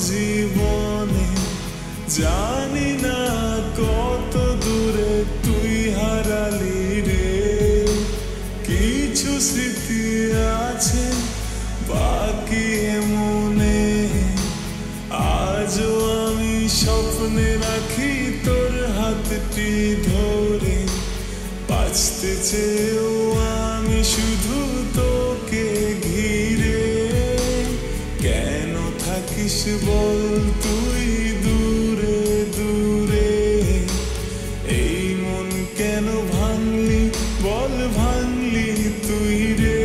জীবনে জানি না কত দূরে তুই হারালি রে কিছু স্মৃতি আছে বাকি মনে আজও আমি স্বপ্নে রাখি তোর হাতটি ধরে বাঁচতে চেয়েও আমি শুধু তোকে ঘিরে কেন থাকিস বল তুই দূরে দূরে এই মন কেন ভাঙলি বল ভাঙলি তুই রে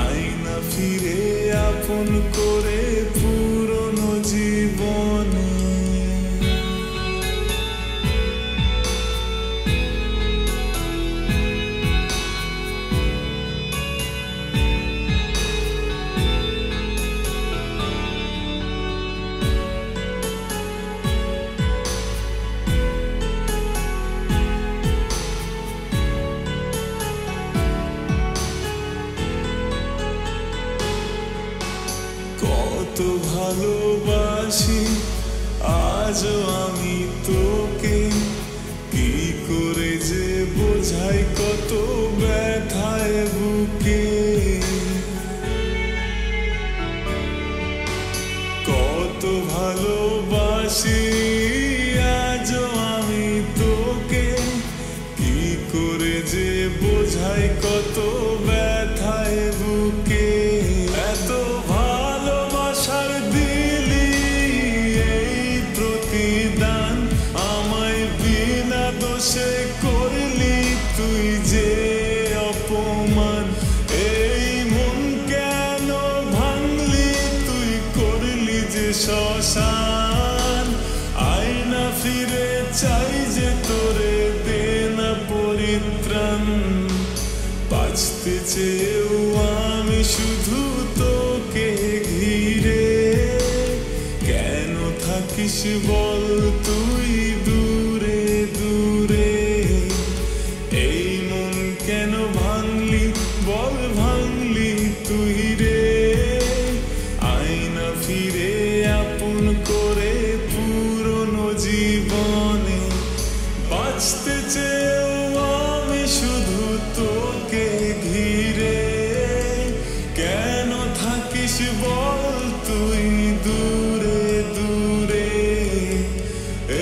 আয়না ফিরে আপন করে পুরনো জীবনে কত ভালোবাসি আজও আমি তোকে কি করে যে বোঝাই কত ব্যথায় বুকে কত ভালোবাসি আজও আমি তোকে কি করে যে বোঝাই কত ব্যথায় বুকে এত ভালোবাসার দিলি এই প্রতিদান আমায় বিনা দোষে করলি তুই যে অপমান এই মন কেন ভাঙলি তুই করলি যে শ্মশান আয়না ফিরে চাই যে তোরে দে না পরিত্রাণ বাঁচতে চেয়েও আমি শুধু তোকে ঘিরে কেন থাকিস বল তুই দূরে দূরে এই মন কেন ভাঙলি বল ভাঙলি তুই রে আয়না ফিরে আপন করে পুরনো জীবনে বাঁচতে চেয়েও আমি শুধু তোকে ঘিরে কেন থাকিস বল তুই দূরে দূরে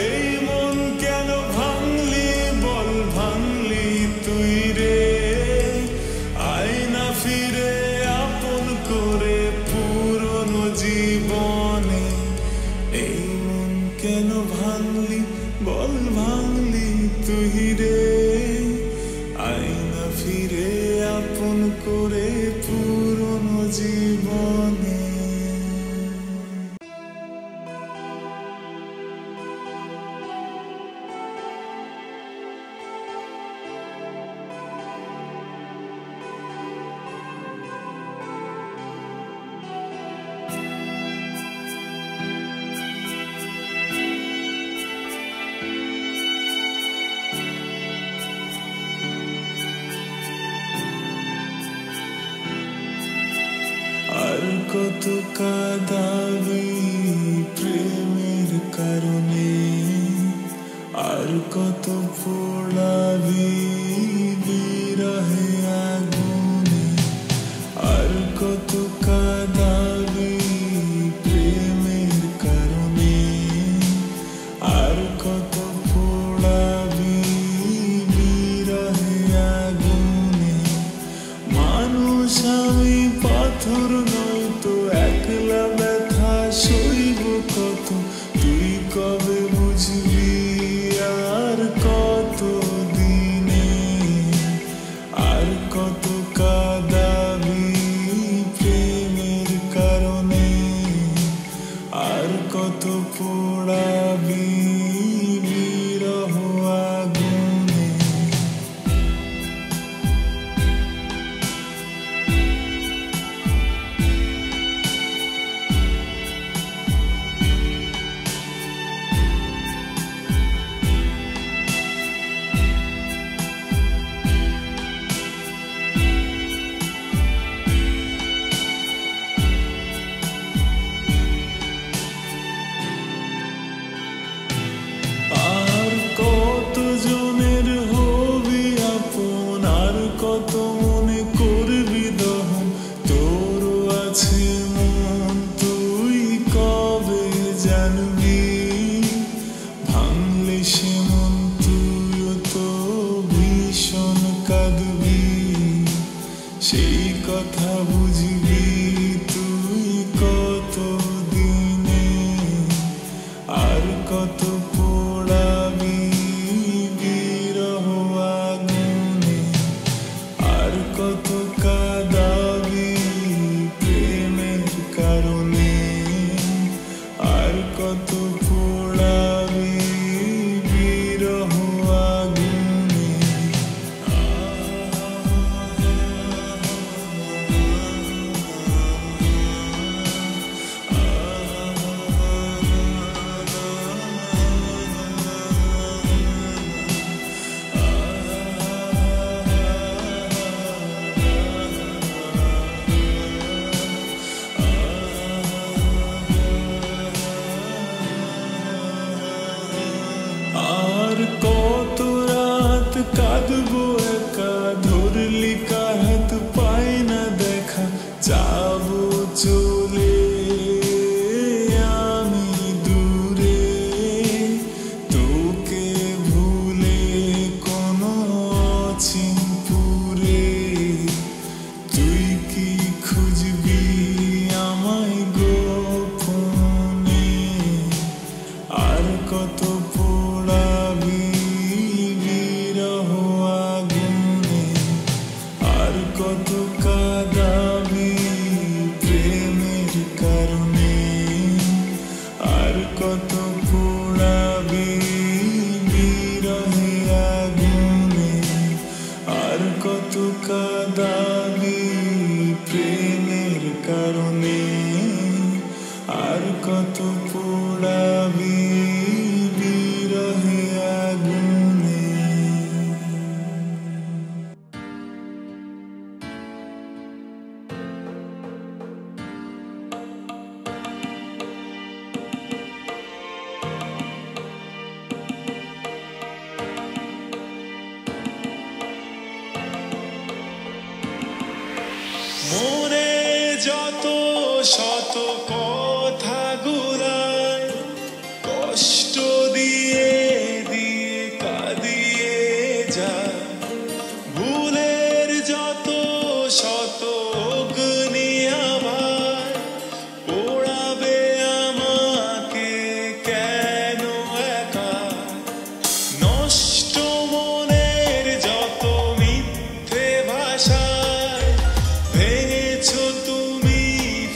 এই মন কেন ভাঙলি বল ভাঙলি তুই রে আয়না ফিরে আপন করে পুরনো জীবনে এই মন কেন ভাঙলি বল ভাঙলি তুই রে আয়না ফিরে আপন করে পুরনো জীবনে আর কত কাঁদাবি প্রেমের কারণে আর কত পোড়াবি বিরহে আগুনে আর কত কাঁদাবি প্রেমের কারণে আর কত পোড়াবি বিরহে আগুনে মানুষ আমি পাথর নয় তো একলা ব্যথা সইব কত তুই কবে বুঝবি আর কত দিনে আর কত কাঁদাবি প্রেমের কারণে আর কত পোড়াবি বিরহ আগুনে জানবি ভাঙলে সে মন তুইও তো ভীষণ কাঁদবি সেই কথা বুঝবি তুই কত দিনে আর কত পোড়াবি বিরহ আগুনে আর কত কাঁদাবি প্রেমের কারণে আর কত পোড়াবি বিরহ আগুনে আর কত রাত কাঁদবো একা ধরলি কাহাত পাই না দেখা যাবো চলে আমি দূরে তোকে ভুলে কোনো অচিনপুরে তুই কি খুঁজবি আমায় গোপনে আর কত পোড়াবি বিরহ আগুনে আর কত কাঁদাবি প্রেমের কারণে আর কত পোড়াবি বিরহে আগুনে আর কত কাঁদাবি প্রেমের কারণে আর কত পোড়াবি বিরহে আগুনে মনে যত শত কথা গুলায় কষ্ট দিয়ে দিয়ে কাঁদিয়ে যায় ভুলের যত শত অগ্নি আবার পোড়াবে আমাকে কেন একা নষ্ট মনের যত মিথ্যে ভাষায় ভেঙেছো তুমি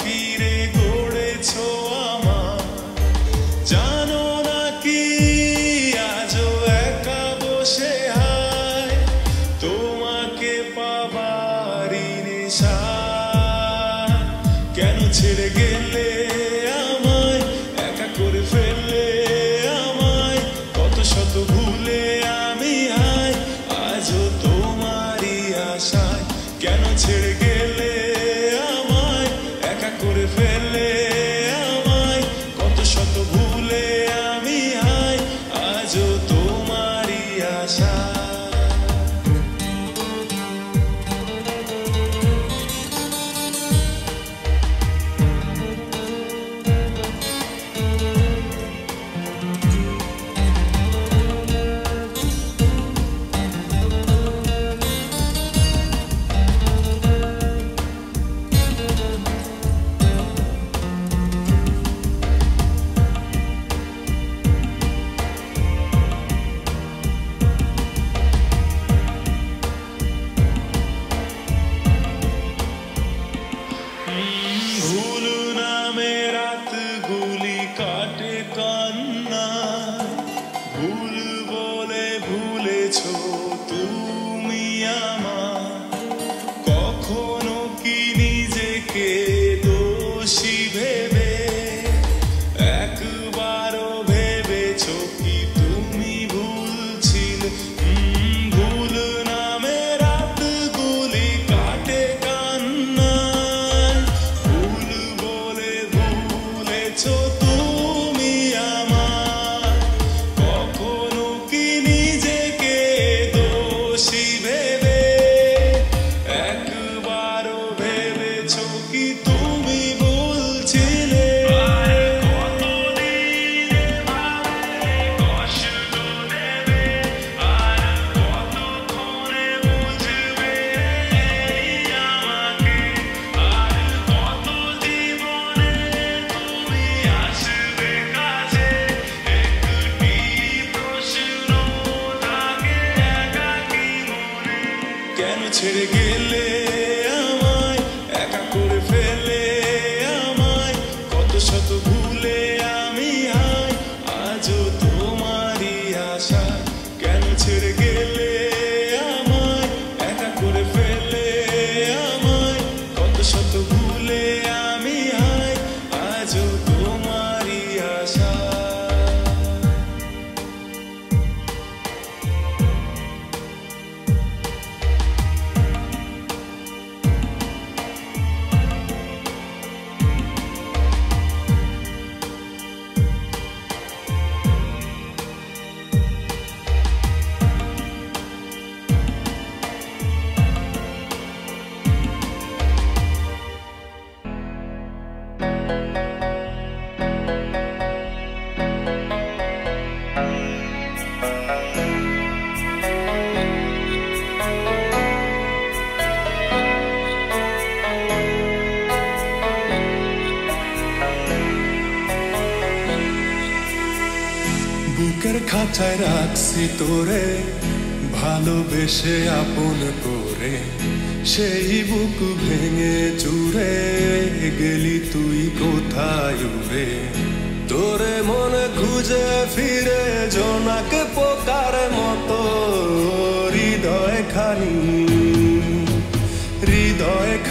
ফিরে গড়েছো আমার জানো না কি আজও একা বসে হায় তোমাকে পাবারই নেশা কেন ছেড়ে গেলে আমায় একা করে ফেললে আমায় কত শত ভুলে আমি হায় আজও তোমারই আশায় কেন ছেড়ে গেলে আমায় একা করে ফেললে আমায় কত শত ভুলে আমি হায় আজও তোমারই আশা ভুল নামে রাত গুলি কাটে কান্না ভুল বলে ভুলেছো তুমি আমার কখনো কি নিজেকে দোষী ভেবে একবারও ভেবেছো কি তুমি ভুল ছিলে ভুল নামে রাত গুলি কাটে কান্না ভুল বলে ভুলেছো তুমি আমার কখনো কি নিজেকে দোষী ভেবে একবারও ভেবেছো কি তুমি ভুল ছিলে কতদিন তোমারই আশা। বুকের খাঁচায় রাখছি তোরে ভালোবেসে আপন করে, সেই বুক ভেঙে চুরে গেলি তুই কোথায় উড়ে। তোরে মনে খুঁজে ফিরে জোনাকে পোকার মতো হৃদয়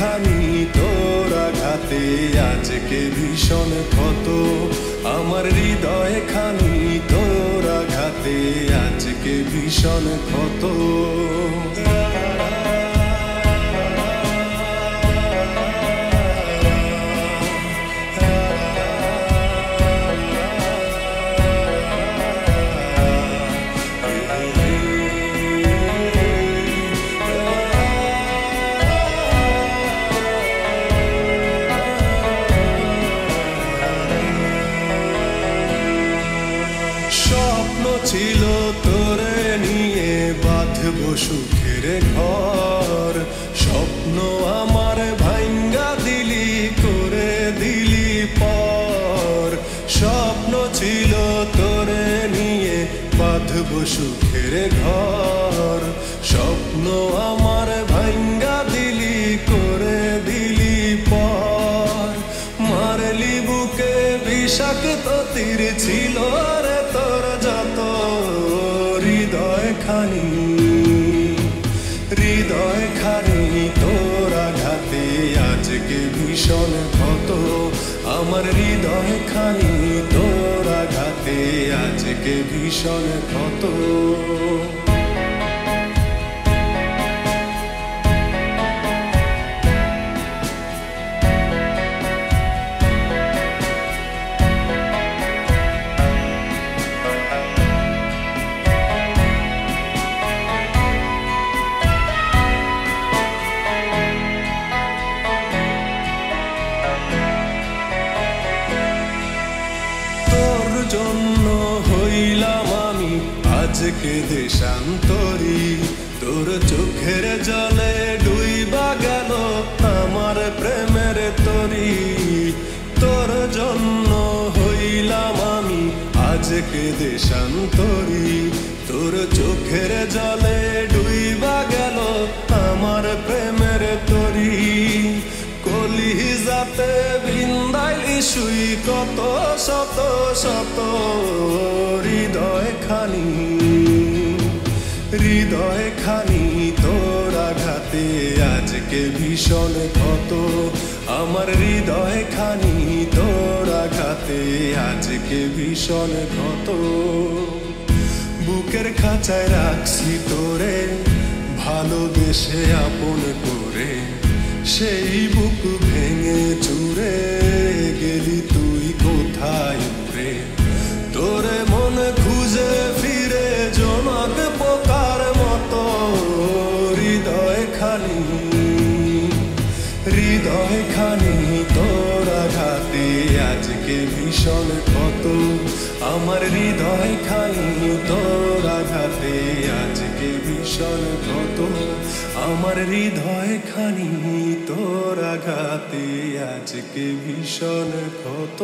খানি তোর আঘাতে আজকে ভীষণ ক্ষত। আমার হৃদয় খানি তোর আঘাতে আজকে ভীষণ ক্ষত। ছিল তোরে নিয়ে বাঁধবো সুখের ঘর, স্বপ্ন আমার ভাঙ্গা দিলি করে দিলি পর। স্বপ্ন ছিল তোরে নিয়ে বাঁধবো সুখের ঘর, স্বপ্ন আমার ভাঙ্গা দিলি করে দিলি পর। মারলি বুকে বিষাক্ত তীর ছিল রে তোর যত, হৃদয় খানি তোর আঘাতে আজকে ভীষণ ক্ষত। আমার হৃদয় খানি তোর আঘাতে আজকে ভীষণ ক্ষত। জন্য হইলাম আমি আজকে দেশান্তরী, তোর চোখের জলে ডুইবা গেল আমার প্রেমের তরী। তোর জন্য হইলাম আমি আজকে দেশান্তরী, তোর চোখের জলে ডুইবা গেল আমার প্রেমের তরী। কলিজাতে বিন্দাইলি শুই কত শত শত, হৃদয় খানি তোর আঘাতে আজকে ভীষণ ক্ষত। আমার হৃদয় খানি তোর আঘাতে আজকে ভীষণ ক্ষত। বুকের খাঁচায় রাখছি তোরে ভালোবেসে আপন করে, সেই বুক ভেঙে চুরে গেলি তুই কোথায় উড়ে। তোরে মনে খুঁজে ফিরে জোনাক পোকার মতো, হৃদয় খানি তোর আঘাতে আজকে ভীষণ ক্ষত। আমার হৃদয় খানি তোর আঘাতে আজকে ভীষণ ক্ষত। আমার হৃদয় খানি তোর আঘাতে আজকে ভীষণ ক্ষত।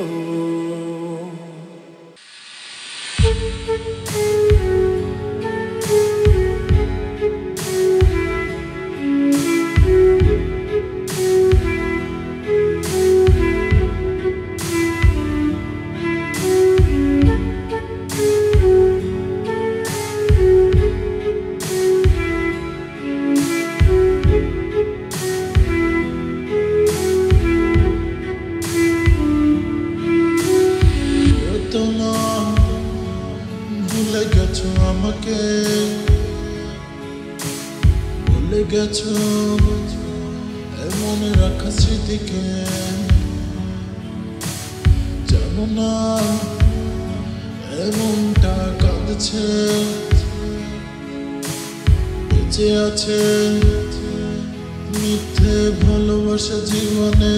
না ভুলে গেছো আমাকে, ভুলে গেছো মনে রাখা স্মৃতিকে। জানো না এমনটা কাঁদছে, বেঁচে আছে মিথ্যে ভালোবাসা জীবনে।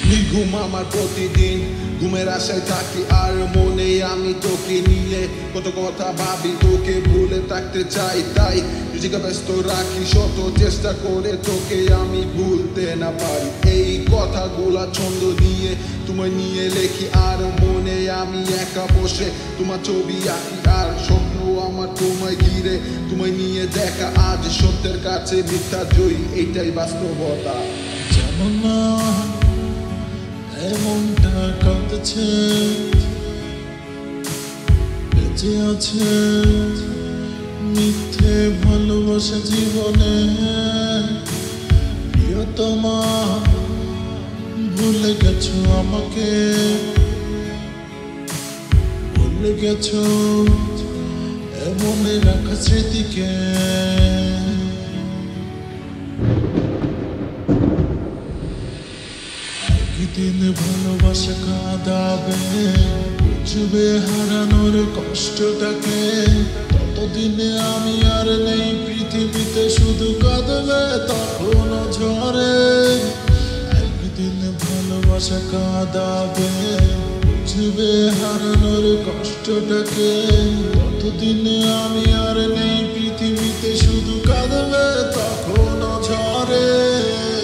নিঘুম আমার প্রতিদিন, ঘুমের আশায় থাকি আর মনে আমি তোকে নিয়ে কত কথা ভাবি, তোকে ভুলে থাকতে চাই। তাই নিজেকে ব্যস্ত রাখি, শত চেষ্টা করে তোকে আমি ভুলতে না পারি। এই কথাগুলা ছন্দ নিয়ে তোমায় নিয়ে লেখি, আর মনে আমি একা বসে তোমার ছবি আঁকি। আর স্বপ্ন আমার তোমায় ঘিরে, তোমায় নিয়ে দেখা আজ সত্যের কাছে মিথ্যা জয়ী, এইটাই বাস্তবতা। জানো না এমনটা কাঁদছে, বেঁচে আছে মিথ্যে ভালোবাসা জীবনে। প্রিয়তমা ভুলে গেছো আমাকে, ভুলে গেছো মনে রাখা স্মৃতিকে। একদিন ভালোবাসা কাঁদাবে, বুঝবে হারানোর কষ্টটাকে। ততদিনে আমি আর নেই পৃথিবীতে, শুধু কাঁদবে তখন ঝরে। একদিন ভালোবাসা কাঁদাবে, বুঝবে হারানোর কষ্টটাকে। ততদিনে আমি আর নেই পৃথিবীতে, শুধু কাঁদবে তখন ঝরে।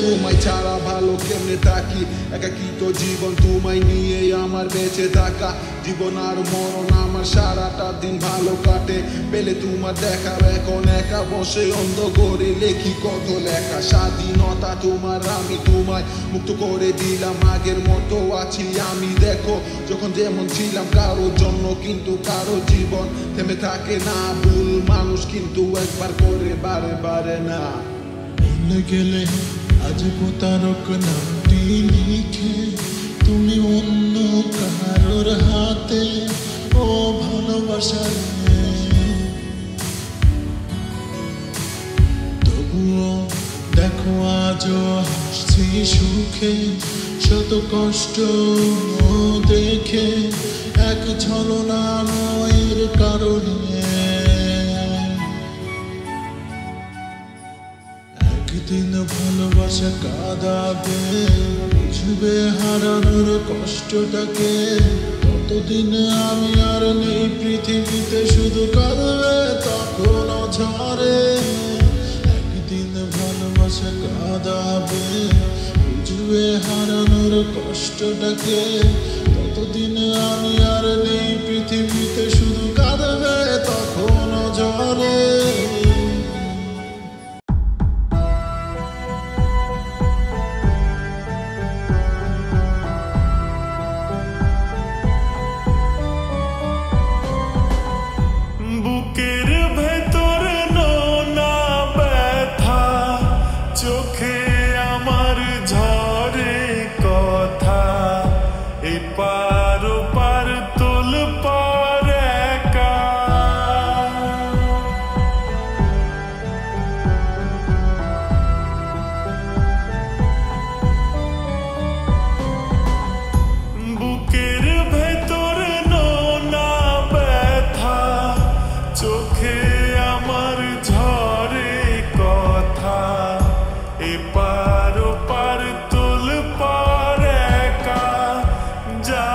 তোমায় ছাড়া ভালো কেমনে থাকি, একাকিত জীবন তোমায় নিয়ে আমার বেঁচে থাকা। জীবন আর মরণ আমার সারাটা দিন ভালো কাটে, পেলে তোমার দেখা। এখন একা বসে অন্ধ করে লেখি কত লেখা। স্বাধীনতা তোমার, আমি তোমায় মুক্ত করে দিলাম। আগের মতো আছি আমি, দেখো যখন যেমন ছিলাম কারোর জন্য, কিন্তু কারো জীবন থেমে থাকে না। ভুল মানুষ কিন্তু একবার করে বারে বারে না। ভুলে গেলে আজ প্রতারক নামটি লিখে তুমি অন্য কারোর হাতে, ও ভালোবাসা। তবুও দেখো আজও হাসছি সুখে, শত কষ্ট দেখে এক ছলনাময়ের কারণে। একদিন ভালোবাসা কাঁদাবে, বুঝবে হারানোর কষ্টটাকে। ততদিন আমি আর নেই পৃথিবীতে, শুধু কাঁদবে তখন ঝরে। একদিন ভালোবাসা কাঁদাবে, বুঝবে হারানোর কষ্টটাকে। ততদিন আমি আর নেই পৃথিবীতে, শুধু কাঁদবে তখন ঝরে। বুকের ভেতর নোনা ব্যথা, চোখে আমার ঝরে কথা। এপার ওপার তোলপাড় একা, বুকের ভেতর নোনা ব্যথা, চোখে আমার ঝরে কথা। এপার ওপার তোলপাড় একা, যা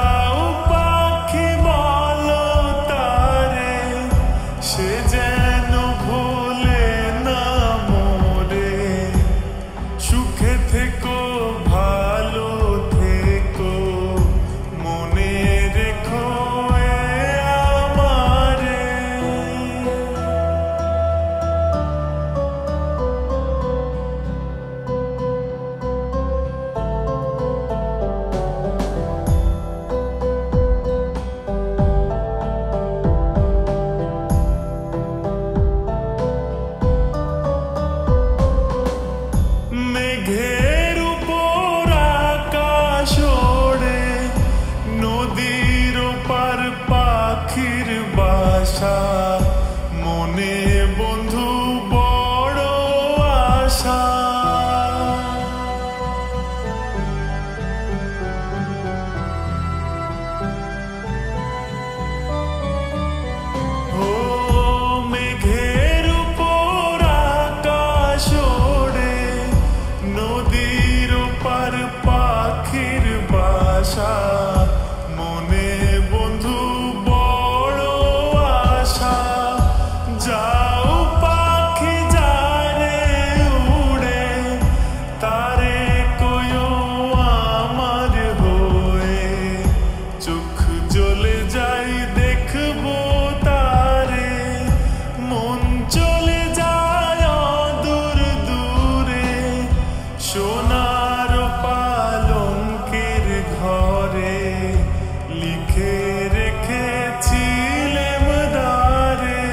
লিখে রেখেছিলে মদারে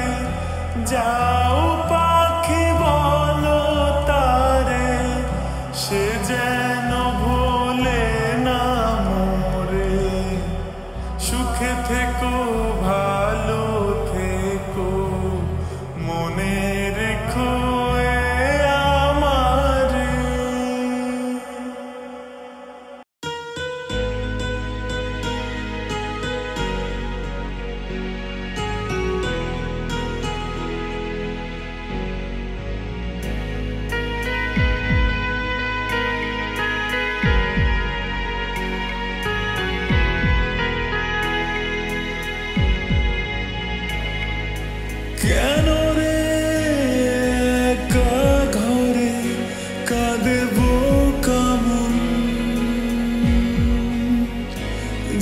যাও পাখি বলো তারে সে যেন ভোলে না মোরে সুখে থেকো ভালো থেকো মনে রেখো কেন রে একা ঘরে কাঁদবো কেমন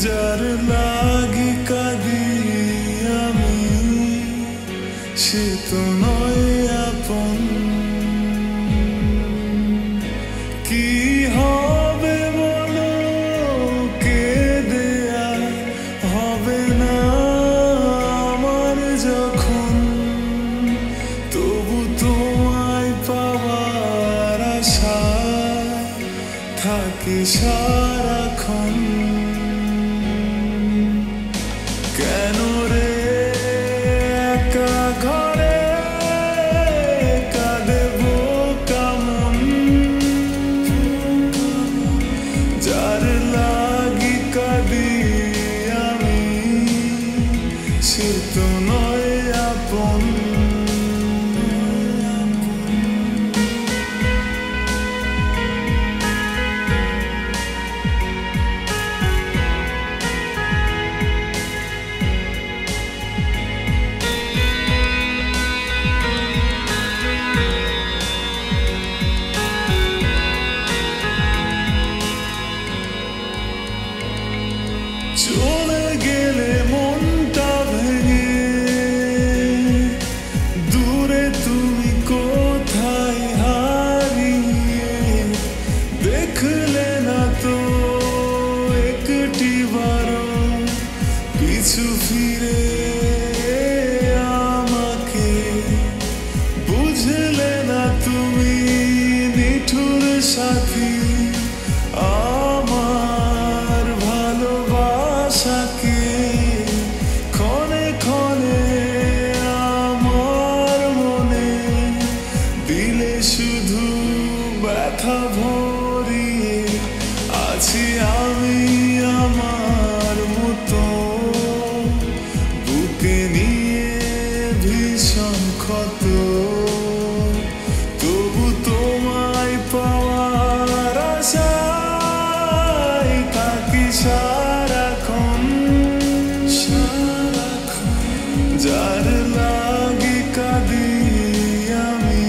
যার লাগি কাঁদি আমি সে তো নয় আপন কি হবে বলো কেঁদে আর হবে না আমার যখন তবু তোমায় পাওয়ার আশায় থাকি সারাক্ষণ কেন রে একা ঘরে কাঁদবো কেমন যার লাগি কাঁদি আমি সে তো নয় আপন চলে গেলে মনটা ভেঙে দূরে তুমি কোথায় হারিয়ে দেখলে না তো একটি বারো পিছু ফিরে আমাকে বুঝলে না তুমি নিঠুর সাথী আমার ভালোবাসাকে ক্ষণে ক্ষণে আমার মনে দিলে শুধু ব্যথা ভরিয়ে আছি আমি আমার মতো বুকে নিয়ে ভীষণ ক্ষত তবু তোমায় পাওয়ার আশায় থাকি সারাক্ষণ যার লাগি কাঁদি আমি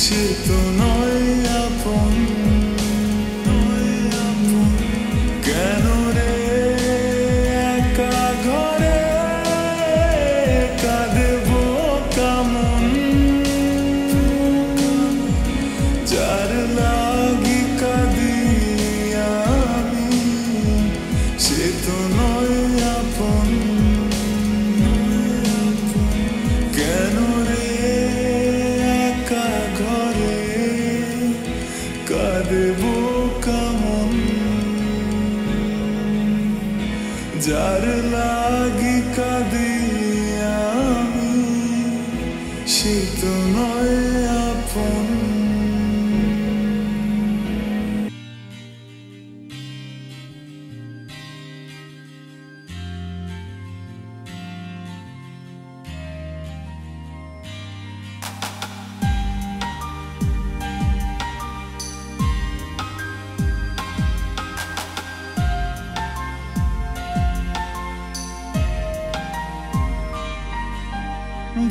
সে তো নয় আপন কেন রে একা ঘরে কাঁদবো কেমন যার লাগি কাঁদি আমি সে তো নয় আপন কেন রে একা ঘরে কাঁদবো কেমন যার লাগি কাঁদি আমি সে তো নয় আপন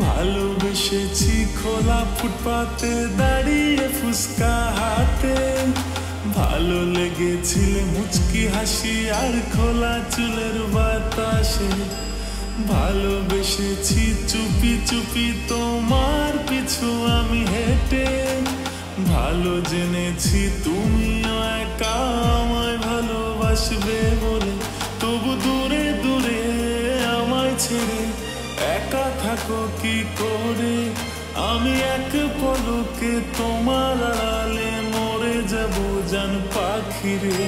ভালোবেসেছি খোলা ফুটপাতে দাঁড়িয়ে ফুসকা হাতে ভালো লেগেছিলে মুচকি হাসি আর খোলা চুলের বাতাসে ভালোবেসেছি চুপি চুপি তোমার পিছু আমি হেঁটে ভালো জেনেছি তুমিও একা আমায় ভালোবাসবে বলে তবু দূরে দূরে আমায় ছেড়ে একা থাকো কি করে। আমি এক পলকে তোমার আড়ালে মরে যাব জান পাখিরে।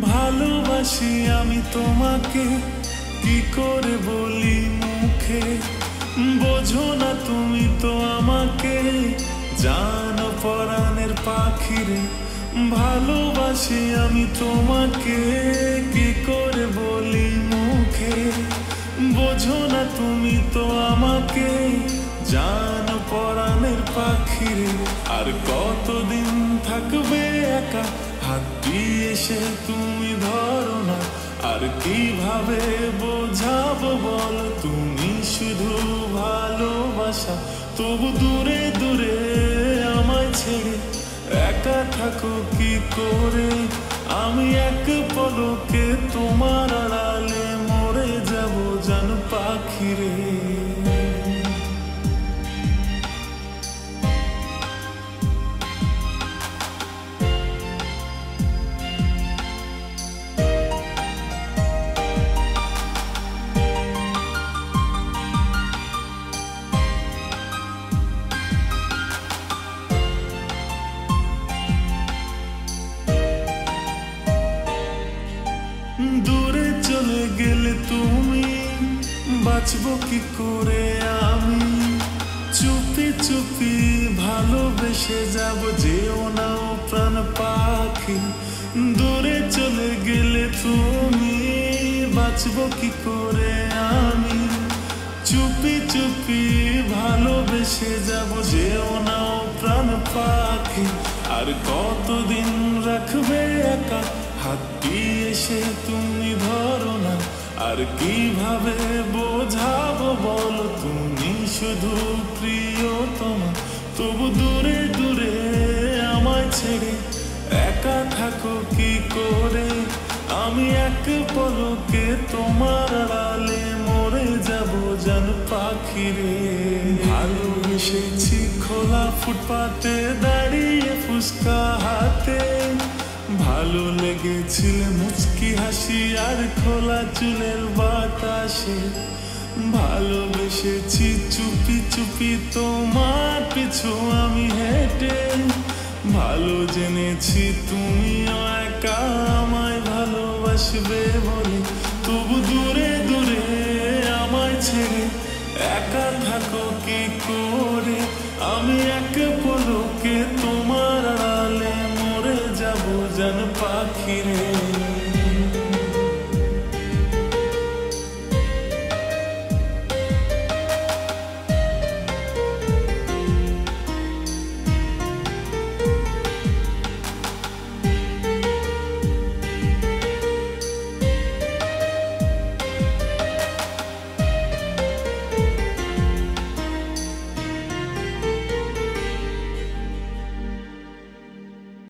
ভালোবাসি আমি তোমাকে কি করে বলি মুখে, বোঝো না তুমি তো আমাকে জানো পরাণের পাখিরে। ভালোবাসি আমি তোমাকে কি করে বলি মুখে, বোঝো না তুমি তো আমাকে জানো পরাণের পাখিরে। আর কতদিন থাকবে একা হাত দিয়ে এসে তুমি ধরো না। আর কিভাবে বোঝাবো বল তুমি শুধু ভালোবাসা। তবু দূরে দূরে আমায় ছেড়ে একা থাকো কি করে। আমি এক পলকে তোমার আড়ালে মরে যাব জান পাখিরে। দূরে চলে গেলে তুমি বাঁচবো কি করে আমি। চুপি চুপি ভালোবেসে যাব যেও না ও প্রাণ পাখি। দূরে চলে গেলে তুমি বাঁচবো কি করে আমি। চুপি চুপি ভালোবেসে যাব যেও না ও প্রাণ পাখি। আর কতদিন রাখবে একা হাত দিয়ে এসে তুমি ধরো না। আর কিভাবে বোঝাবো বলো তুমি শুধু প্রিয়তমা। তবু দূরে দূরে আমায় ছেড়ে একা থাকো কি করে। আমি এক পলকে তোমার আড়ালে মরে যাব জান পাখিরে। ভালোবেসেছি খোলা ফুটপাতে দাঁড়িয়ে ফুসকা হাতে। ভালো লেগেছিলে মুচকি হাসি আর খোলা চুলের বাতাসে। ভালোবেসেছি চুপি চুপি তোমার পিছু আমি হেঁটে। ভালো জেনেছি তুমিও একা আমায় ভালোবাসবে বলে। তবু দূরে দূরে আমায় ছেড়ে একা থাকো কি করে। আমি এক